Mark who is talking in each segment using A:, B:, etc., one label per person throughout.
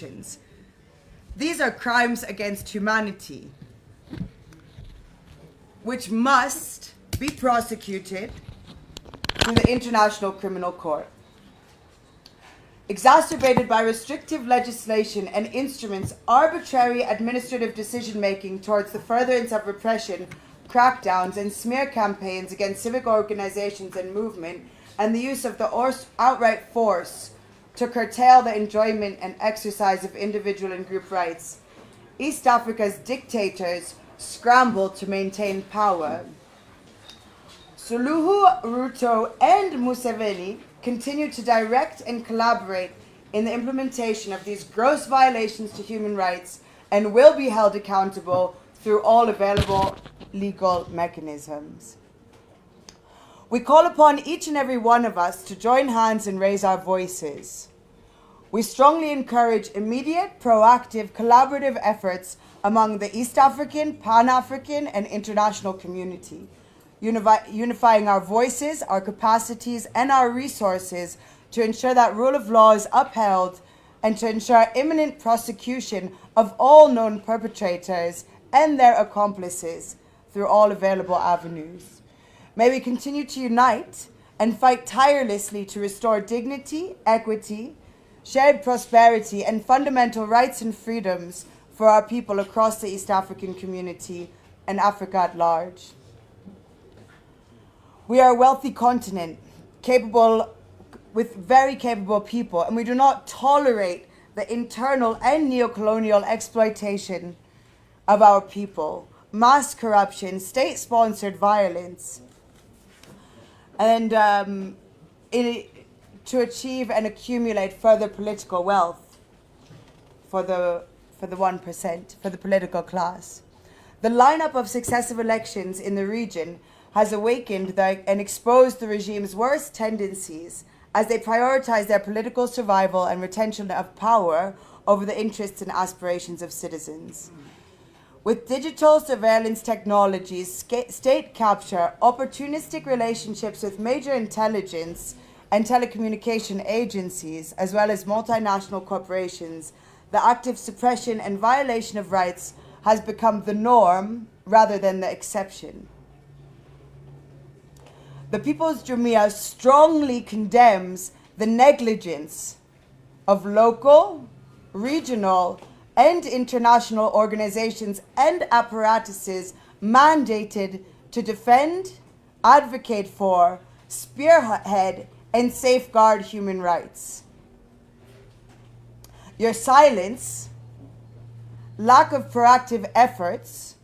A: convictions. These are crimes against humanity, which must be prosecuted through the International Criminal Court. Exacerbated by restrictive legislation and instruments, arbitrary administrative decision-making towards the furtherance of repression, crackdowns and smear campaigns against civic organizations and movement, and the use of the outright force to curtail the enjoyment and exercise of individual and group rights, East Africa's dictators scrambled to maintain power. Suluhu, Ruto, and Museveni continue to direct and collaborate in the implementation of these gross violations to human rights and will be held accountable through all available legal mechanisms. We call upon each and every one of us to join hands and raise our voices. We strongly encourage immediate, proactive, collaborative efforts among the East African, Pan-African, and international community, unifying our voices, our capacities, and our resources to ensure that rule of law is upheld and to ensure imminent prosecution of all known perpetrators and their accomplices through all available avenues. May we continue to unite and fight tirelessly to restore dignity, equity, shared prosperity, and fundamental rights and freedoms for our people across the East African community and Africa at large. We are a wealthy continent, with very capable people, and we do not tolerate the internal and neo-colonial exploitation of our people, mass corruption, state-sponsored violence, and to achieve and accumulate further political wealth for the 1%, for the political class. The lineup of successive elections in the region has awakened and exposed the regime's worst tendencies as they prioritize their political survival and retention of power over the interests and aspirations of citizens. With digital surveillance technologies, state capture, opportunistic relationships with major intelligence and telecommunication agencies, as well as multinational corporations, the active suppression and violation of rights has become the norm rather than the exception. The People's Jumuiya strongly condemns the negligence of local, regional, and international organizations and apparatuses mandated to defend, advocate for, spearhead, and safeguard human rights. Your silence, lack of proactive efforts,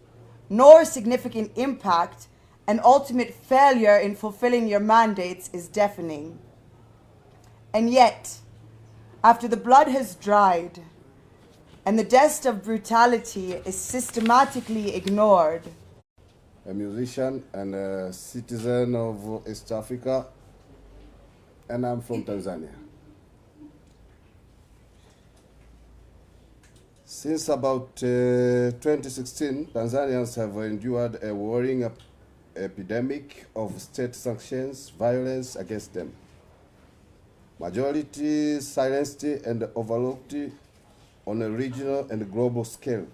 A: nor significant impact and ultimate failure in fulfilling your mandates is deafening. And yet, after the blood has dried and the dust of brutality is systematically ignored.
B: A musician and a citizen of East Africa, and I'm from Tanzania. Since about 2016, Tanzanians have endured a worrying epidemic of state sanctions, violence against them. Majority silenced and overlooked on a regional and global scale.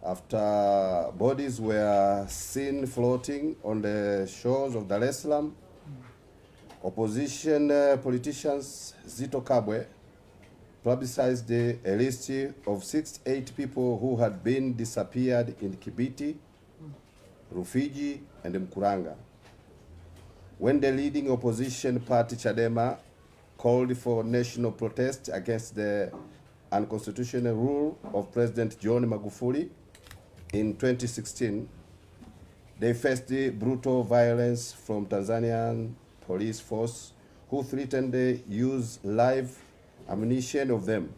B: After bodies were seen floating on the shores of Dar es Salaam, opposition politicians Zito Kabwe publicized a list of 68 people who had been disappeared in Kibiti, Rufiji, and Mkuranga. When the leading opposition party Chadema called for national protest against the unconstitutional rule of President John Magufuli in 2016, they faced brutal violence from Tanzanian police force who threatened to use live ammunition of them.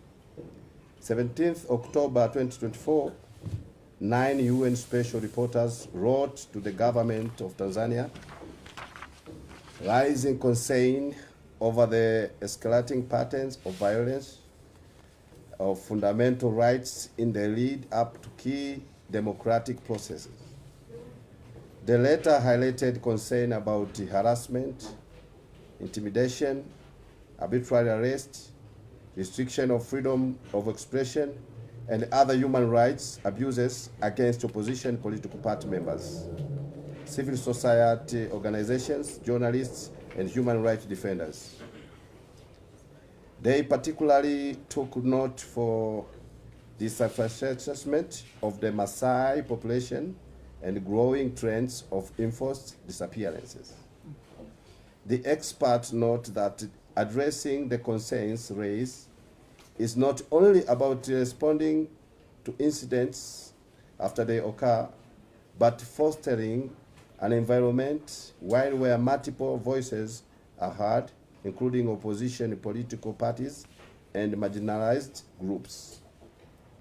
B: 17th October 2024, 9 UN special reporters wrote to the government of Tanzania, raising concern over the escalating patterns of violence of fundamental rights in the lead up to key democratic processes. The letter highlighted concern about harassment, intimidation, arbitrary arrest, restriction of freedom of expression, and other human rights abuses against opposition political party members, civil society organizations, journalists, and human rights defenders. They particularly took note for the disassessment of the Maasai population and growing trends of enforced disappearances. The experts note that addressing the concerns raised is not only about responding to incidents after they occur, but fostering an environment where multiple voices are heard, including opposition political parties and marginalized groups,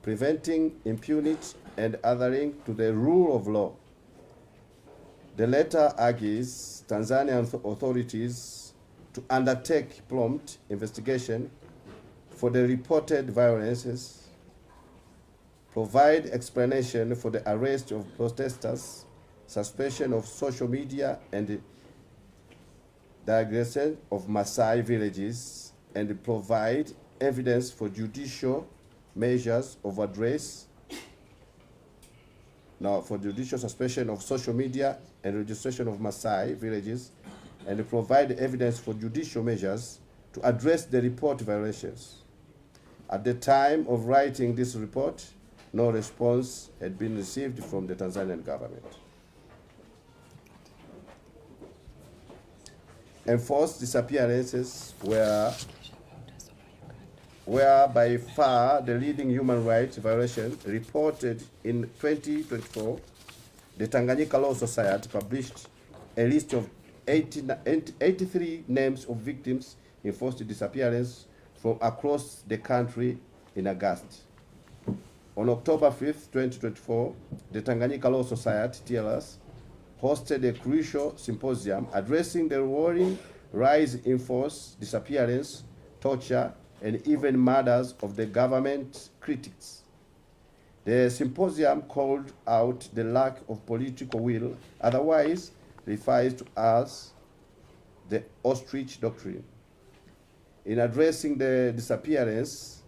B: preventing impunity and adhering to the rule of law. The letter urges Tanzanian authorities to undertake prompt investigation for the reported violences, provide explanation for the arrest of protesters, suspension of social media, and the aggression of Maasai villages, and provide evidence for judicial measures of address. Now, for judicial suspension of social media and registration of Maasai villages, and provide evidence for judicial measures to address the report violations. At the time of writing this report, no response had been received from the Tanzanian government. Enforced disappearances were by far the leading human rights violation reported in 2024. The Tanganyika Law Society published a list of 83 names of victims in forced disappearance from across the country in August. On October 5th, 2024, the Tanganyika Law Society, TLS, hosted a crucial symposium addressing the worrying rise in forced disappearance, torture, and even murders of the government critics. The symposium called out the lack of political will, otherwise referred to as the ostrich doctrine, in addressing the disappearances.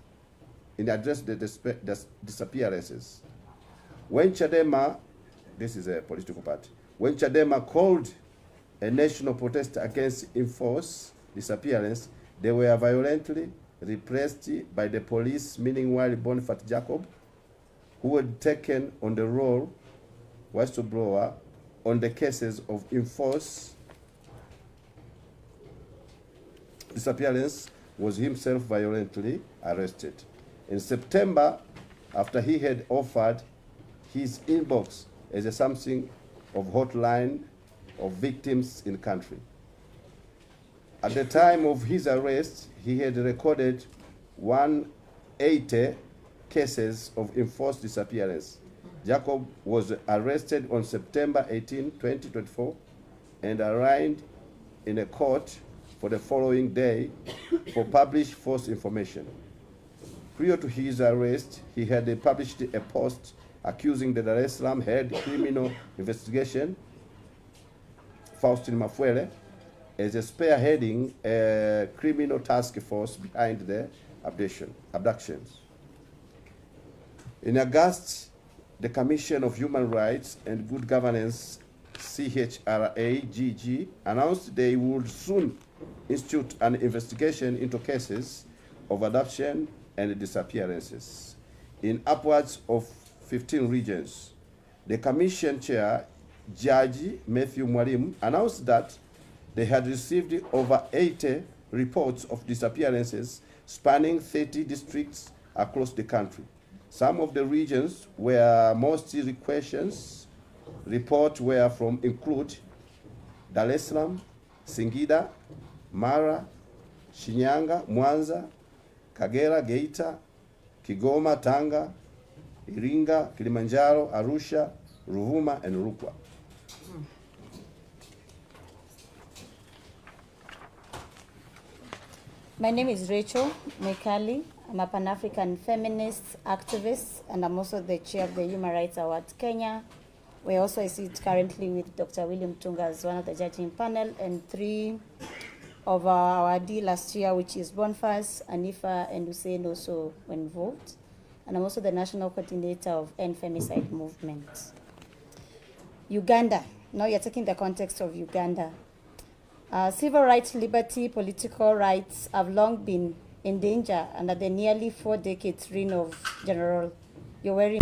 B: When Chadema, this is a political party, when Chadema called a national protest against enforced disappearance, they were violently repressed by the police. Meanwhile, Bonface Jacob, who had taken on the role whistleblower on the cases of enforced disappearance, was himself violently arrested. In September, after he had offered his inbox as a something of hotline of victims in the country. At the time of his arrest, he had recorded 180 cases of enforced disappearance. Jacob was arrested on September 18, 2024, and arraigned in a court for the following day for published false information. Prior to his arrest, he had published a post accusing the Dar es Salaam head criminal investigation, Faustin Mafuele, as spearheading a criminal task force behind the abductions. In August, the Commission of Human Rights and Good Governance, CHRAGG, announced they would soon institute an investigation into cases of abduction and disappearances in upwards of 15 regions. The Commission Chair, Judge Matthew Mwalimu, announced that they had received over 80 reports of disappearances spanning 30 districts across the country. Some of the regions where most questions reports were from include Dar es Salaam, Singida, Mara, Shinyanga, Mwanza, Kagera, Geita, Kigoma, Tanga, Iringa, Kilimanjaro, Arusha, Ruvuma, and Rukwa.
C: My name is Rachel Mekali. I'm a Pan-African feminist activist, and I'm also the chair of the Human Rights Awards Kenya, where also I sit currently with Dr. William Tunga as one of the judging panel, and 3 of our deal last year, which is bonface. Anifa and Hussein also were involved. And I'm also the national coordinator of End Femicide Movement. Uganda. Now you're taking the context of Uganda. Civil rights, liberty, political rights have long been in danger under the nearly 4 decades reign of General Yoweri